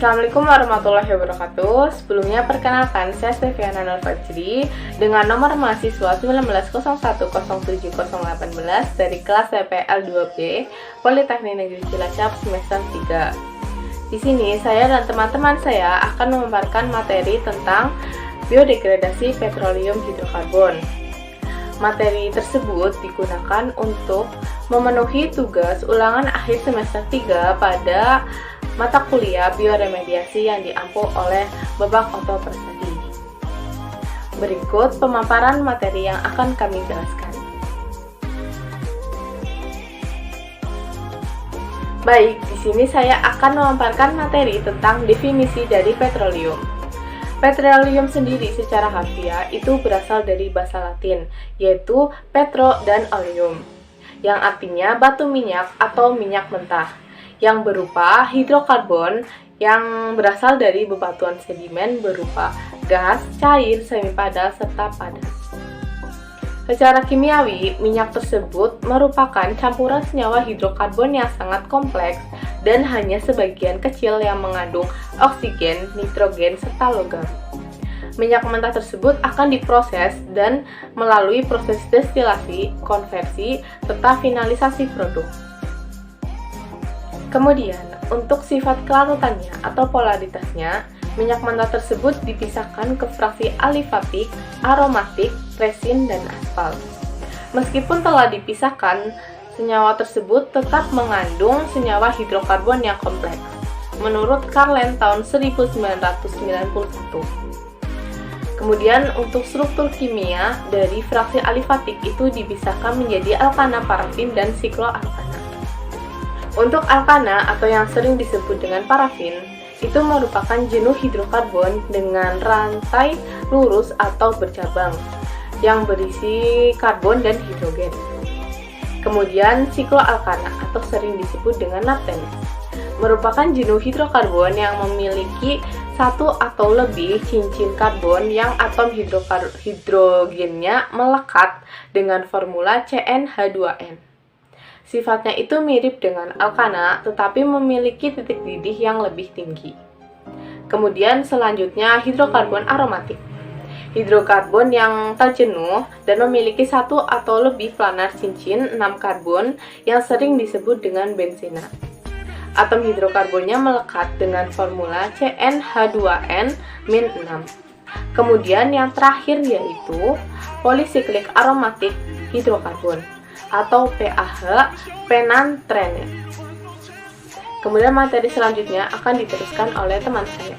Assalamualaikum warahmatullahi wabarakatuh. Sebelumnya perkenalkan, saya Steviana Nur Fajri dengan nomor mahasiswa 19010718 dari kelas TPL 2B Politeknik Negeri Cilacap semester 3. Di sini saya dan teman-teman saya akan memaparkan materi tentang biodegradasi petroleum hidrokarbon. Materi tersebut digunakan untuk memenuhi tugas ulangan akhir semester 3 pada mata kuliah bioremediasi yang diampu oleh Bapak Oto Persadi. Berikut pemaparan materi yang akan kami jelaskan. Baik, di sini saya akan memaparkan materi tentang definisi dari petroleum. Petroleum sendiri secara harfiah itu berasal dari bahasa Latin, yaitu petro dan oleum, yang artinya batu minyak atau minyak mentah, yang berupa hidrokarbon yang berasal dari bebatuan sedimen berupa gas, cair, semi padat, serta padat. Secara kimiawi, minyak tersebut merupakan campuran senyawa hidrokarbon yang sangat kompleks dan hanya sebagian kecil yang mengandung oksigen, nitrogen, serta logam. Minyak mentah tersebut akan diproses dan melalui proses destilasi, konversi, serta finalisasi produk. Kemudian, untuk sifat kelarutannya atau polaritasnya, minyak mentah tersebut dipisahkan ke fraksi alifatik, aromatik, resin, dan aspal. Meskipun telah dipisahkan, senyawa tersebut tetap mengandung senyawa hidrokarbon yang kompleks, menurut Carlen tahun 1991. Kemudian, untuk struktur kimia dari fraksi alifatik itu dipisahkan menjadi alkana parafin dan sikloalkana. Untuk alkana atau yang sering disebut dengan parafin, itu merupakan jenuh hidrokarbon dengan rantai lurus atau bercabang yang berisi karbon dan hidrogen. Kemudian sikloalkana atau sering disebut dengan naphthalene merupakan jenuh hidrokarbon yang memiliki satu atau lebih cincin karbon yang atom hidrogennya melekat dengan formula CnH2n. Sifatnya itu mirip dengan alkana, tetapi memiliki titik didih yang lebih tinggi. Kemudian selanjutnya hidrokarbon aromatik. Hidrokarbon yang terjenuh dan memiliki satu atau lebih planar cincin 6 karbon yang sering disebut dengan benzena. Atom hidrokarbonnya melekat dengan formula CnH2n-6. Kemudian yang terakhir yaitu polisiklik aromatik hidrokarbon atau PAH, penantrene. Kemudian materi selanjutnya akan diteruskan oleh teman saya.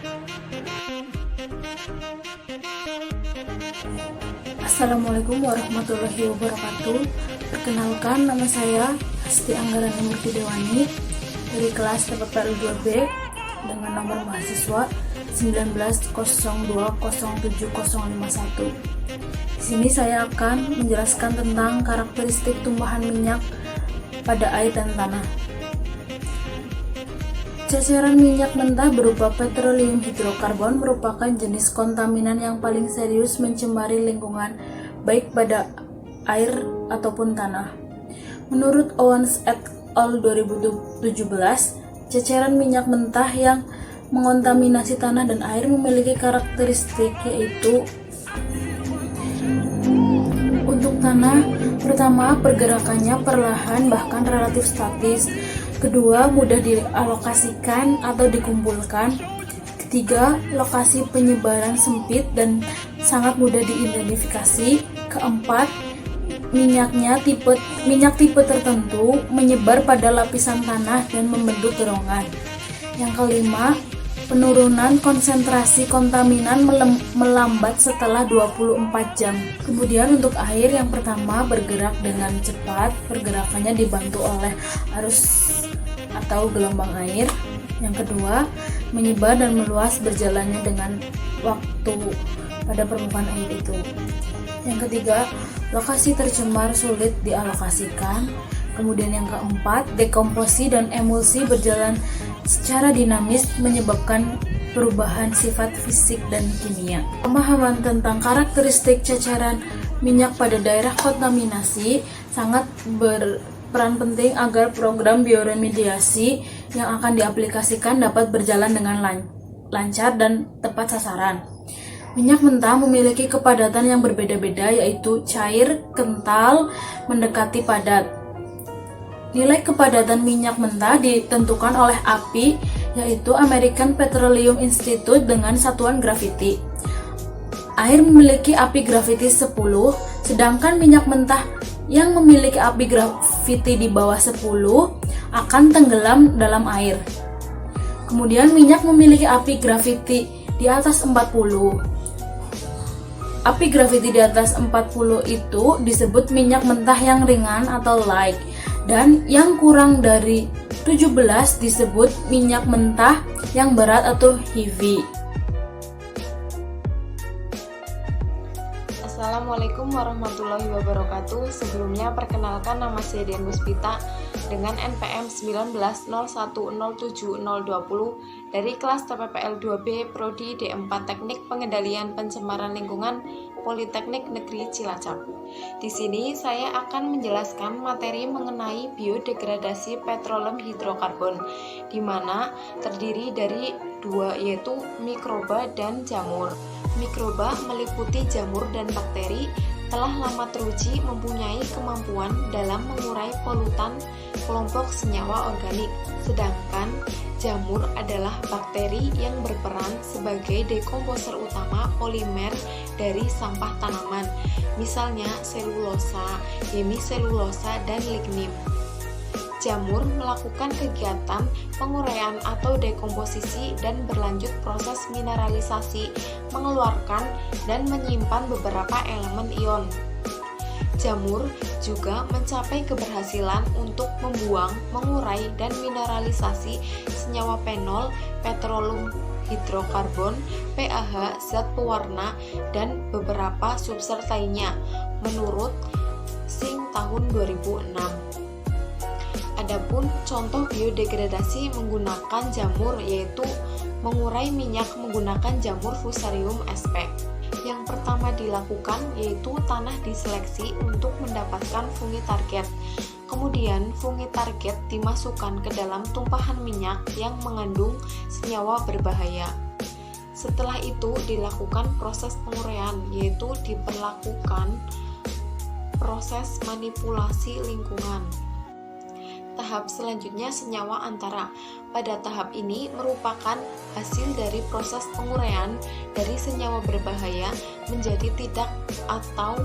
Assalamualaikum warahmatullahi wabarakatuh. Perkenalkan, nama saya Hasti Anggaran Murti Dewani dari kelas TPL 2B dengan nomor mahasiswa 19020701. Di sini saya akan menjelaskan tentang karakteristik tumbuhan minyak pada air dan tanah. Ceceran minyak mentah berupa petroleum hidrokarbon merupakan jenis kontaminan yang paling serius mencemari lingkungan baik pada air ataupun tanah. Menurut Owens et al. 2017, ceceran minyak mentah yang mengontaminasi tanah dan air memiliki karakteristik yaitu untuk tanah, pertama, pergerakannya perlahan bahkan relatif statis. Kedua, mudah dialokasikan atau dikumpulkan. Ketiga, lokasi penyebaran sempit dan sangat mudah diidentifikasi. Keempat, minyak tipe tertentu menyebar pada lapisan tanah dan membentuk geronggan. Yang kelima, penurunan konsentrasi kontaminan melambat setelah 24 jam. Kemudian untuk air, yang pertama bergerak dengan cepat, pergerakannya dibantu oleh arus atau gelombang air. Yang kedua, menyebar dan meluas berjalannya dengan waktu pada permukaan air itu. Yang ketiga, lokasi tercemar sulit dialokasikan. Kemudian yang keempat, dekomposi dan emulsi berjalan secara dinamis menyebabkan perubahan sifat fisik dan kimia. Pemahaman tentang karakteristik ceceran minyak pada daerah kontaminasi sangat berperan penting agar program bioremediasi yang akan diaplikasikan dapat berjalan dengan lancar dan tepat sasaran. Minyak mentah memiliki kepadatan yang berbeda-beda, yaitu cair, kental, mendekati padat. Nilai kepadatan minyak mentah ditentukan oleh API, yaitu American Petroleum Institute dengan satuan graviti. Air memiliki API graviti 10, sedangkan minyak mentah yang memiliki API graviti di bawah 10 akan tenggelam dalam air. Kemudian minyak memiliki API graviti di atas 40. API graviti di atas 40 itu disebut minyak mentah yang ringan atau light, dan yang kurang dari 17 disebut minyak mentah yang berat atau heavy. Assalamualaikum warahmatullahi wabarakatuh. Sebelumnya perkenalkan, nama saya Dian Puspita dengan NPM 1901070020 dari kelas TPPL 2B Prodi D4 Teknik Pengendalian Pencemaran Lingkungan Politeknik Negeri Cilacap. Di sini saya akan menjelaskan materi mengenai biodegradasi petroleum hidrokarbon, di mana terdiri dari dua, yaitu mikroba dan jamur. Mikroba meliputi jamur dan bakteri, telah lama teruji mempunyai kemampuan dalam mengurai polutan kelompok senyawa organik, sedangkan jamur adalah bakteri yang berperan sebagai dekomposer utama polimer dari sampah tanaman, misalnya selulosa, hemiselulosa, dan lignin. Jamur melakukan kegiatan penguraian atau dekomposisi dan berlanjut proses mineralisasi, mengeluarkan dan menyimpan beberapa elemen ion. Jamur juga mencapai keberhasilan untuk membuang, mengurai, dan mineralisasi senyawa fenol, petroleum hidrokarbon, PAH, zat pewarna, dan beberapa substrat lainnya, menurut Singh tahun 2006. Adapun contoh biodegradasi menggunakan jamur yaitu mengurai minyak menggunakan jamur Fusarium sp. Yang pertama dilakukan yaitu tanah diseleksi untuk mendapatkan fungi target. Kemudian fungi target dimasukkan ke dalam tumpahan minyak yang mengandung senyawa berbahaya. Setelah itu dilakukan proses penguraian, yaitu diperlakukan proses manipulasi lingkungan. Tahap selanjutnya senyawa antara. Pada tahap ini merupakan hasil dari proses penguraian dari senyawa berbahaya menjadi tidak atau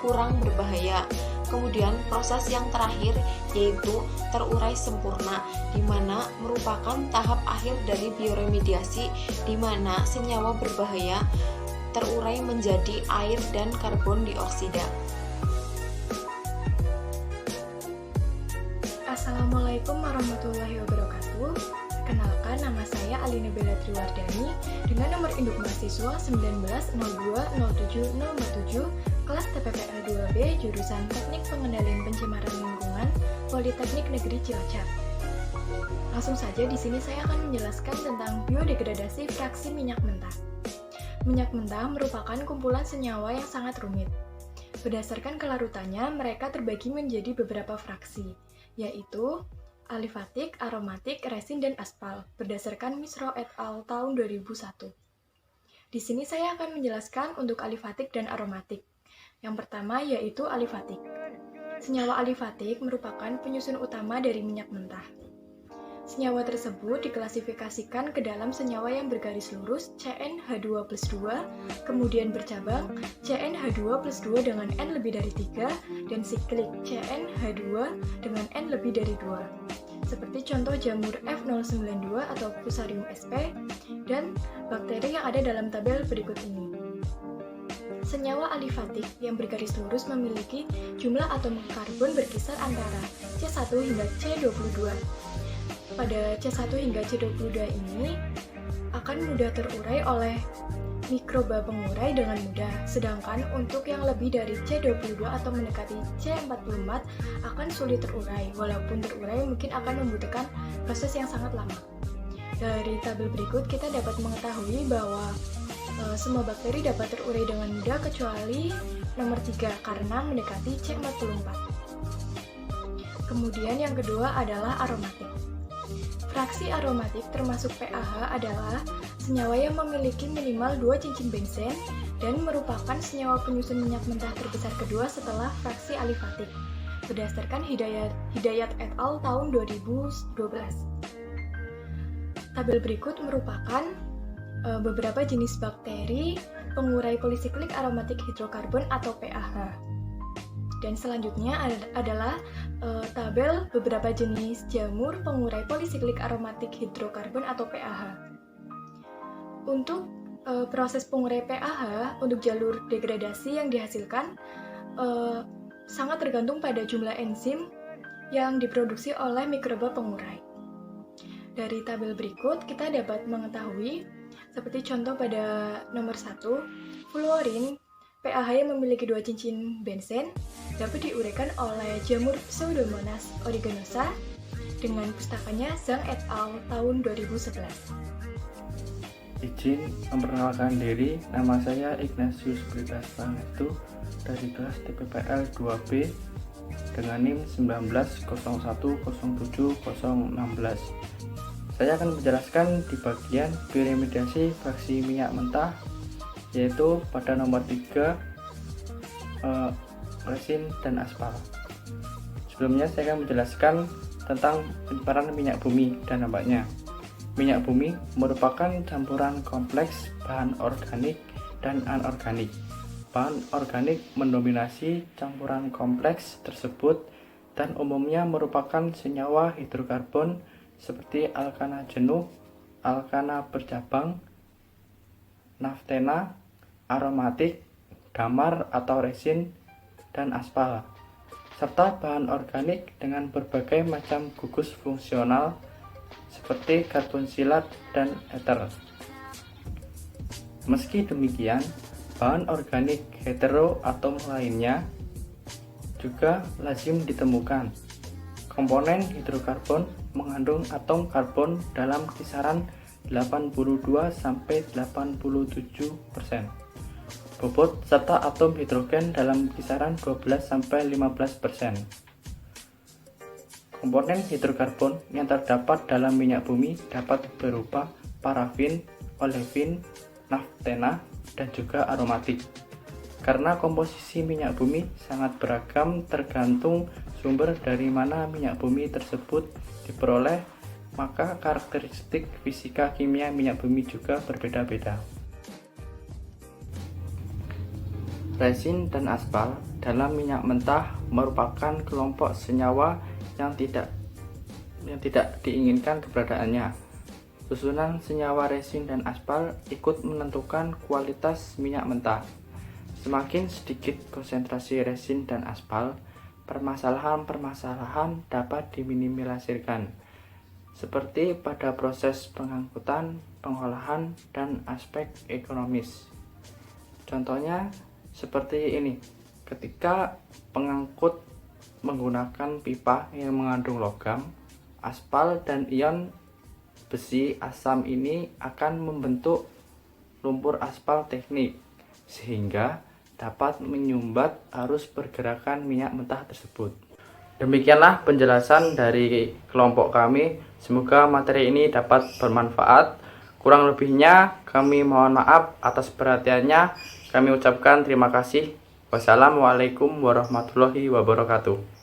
kurang berbahaya. Kemudian proses yang terakhir yaitu terurai sempurna, di mana merupakan tahap akhir dari bioremediasi, di mana senyawa berbahaya terurai menjadi air dan karbon dioksida. Assalamualaikum warahmatullahi wabarakatuh. Perkenalkan, nama saya Alina Bella Triwardani dengan nomor induk mahasiswa 19020707, kelas TPPL 2B, jurusan Teknik Pengendalian Pencemaran Lingkungan, Politeknik Negeri Cilacap. Langsung saja, di sini saya akan menjelaskan tentang biodegradasi fraksi minyak mentah. Minyak mentah merupakan kumpulan senyawa yang sangat rumit. Berdasarkan kelarutannya, mereka terbagi menjadi beberapa fraksi, yaitu alifatik, aromatik, resin, dan aspal, berdasarkan Misro et al. Tahun 2001. Di sini saya akan menjelaskan untuk alifatik dan aromatik. Yang pertama yaitu alifatik. Senyawa alifatik merupakan penyusun utama dari minyak mentah. Senyawa tersebut diklasifikasikan ke dalam senyawa yang bergaris lurus CnH2+2, kemudian bercabang CnH2+2 dengan N lebih dari 3, dan siklik CnH2 dengan N lebih dari 2. Seperti contoh jamur F092 atau Fusarium sp, dan bakteri yang ada dalam tabel berikut ini. Senyawa alifatik yang bergaris lurus memiliki jumlah atom karbon berkisar antara C1 hingga C22. Pada C1 hingga C22 ini akan mudah terurai oleh mikroba pengurai dengan mudah, sedangkan untuk yang lebih dari C22 atau mendekati C44 akan sulit terurai, walaupun terurai mungkin akan membutuhkan proses yang sangat lama. Dari tabel berikut kita dapat mengetahui bahwa semua bakteri dapat terurai dengan mudah kecuali nomor 3 karena mendekati C44. Kemudian yang kedua adalah aromatik. Fraksi aromatik termasuk PAH adalah senyawa yang memiliki minimal 2 cincin benzen dan merupakan senyawa penyusun minyak mentah terbesar kedua setelah fraksi alifatik, berdasarkan Hidayat et al. Tahun 2012. Tabel berikut merupakan beberapa jenis bakteri pengurai polisiklik aromatik hidrokarbon atau PAH. Dan selanjutnya adalah tabel beberapa jenis jamur pengurai polisiklik aromatik hidrokarbon atau PAH. Untuk proses pengurai PAH untuk jalur degradasi yang dihasilkan sangat tergantung pada jumlah enzim yang diproduksi oleh mikroba pengurai. Dari tabel berikut kita dapat mengetahui seperti contoh pada nomor 1, fluorin PAH yang memiliki 2 cincin benzen dapat diuraikan oleh jamur Pseudomonas aeruginosa dengan pustakanya Zhang et al. Tahun 2011. Izin memperkenalkan diri, nama saya Ignatius Britas Pangestu dari kelas TPPL 2B dengan NIM 1901070016. Saya akan menjelaskan di bagian bioremediasi fraksi minyak mentah, yaitu pada nomor 3 resin dan aspal. Sebelumnya saya akan menjelaskan tentang penyebaran minyak bumi dan dampaknya. Minyak bumi merupakan campuran kompleks bahan organik dan anorganik. Bahan organik mendominasi campuran kompleks tersebut dan umumnya merupakan senyawa hidrokarbon seperti alkana jenuh, alkana bercabang, naftena, aromatik, damar atau resin, dan aspal, serta bahan organik dengan berbagai macam gugus fungsional seperti karbonsilat dan ether. Meski demikian, bahan organik heteroatom lainnya juga lazim ditemukan. Komponen hidrokarbon mengandung atom karbon dalam kisaran 82-87%. Bobot serta atom hidrogen dalam kisaran 12-15%. Komponen hidrokarbon yang terdapat dalam minyak bumi dapat berupa parafin, olefin, naftena, dan juga aromatik. Karena komposisi minyak bumi sangat beragam tergantung sumber dari mana minyak bumi tersebut diperoleh, maka karakteristik fisika kimia minyak bumi juga berbeda-beda. Resin dan aspal dalam minyak mentah merupakan kelompok senyawa yang tidak diinginkan keberadaannya. Susunan senyawa resin dan aspal ikut menentukan kualitas minyak mentah. Semakin sedikit konsentrasi resin dan aspal, permasalahan-permasalahan dapat diminimalisirkan, seperti pada proses pengangkutan, pengolahan, dan aspek ekonomis. Contohnya seperti ini, ketika pengangkut menggunakan pipa yang mengandung logam, aspal dan ion besi asam ini akan membentuk lumpur aspal teknik, sehingga dapat menyumbat arus pergerakan minyak mentah tersebut. Demikianlah penjelasan dari kelompok kami. Semoga materi ini dapat bermanfaat. Kurang lebihnya kami mohon maaf atas perhatiannya. Kami ucapkan terima kasih. Wassalamualaikum warahmatullahi wabarakatuh.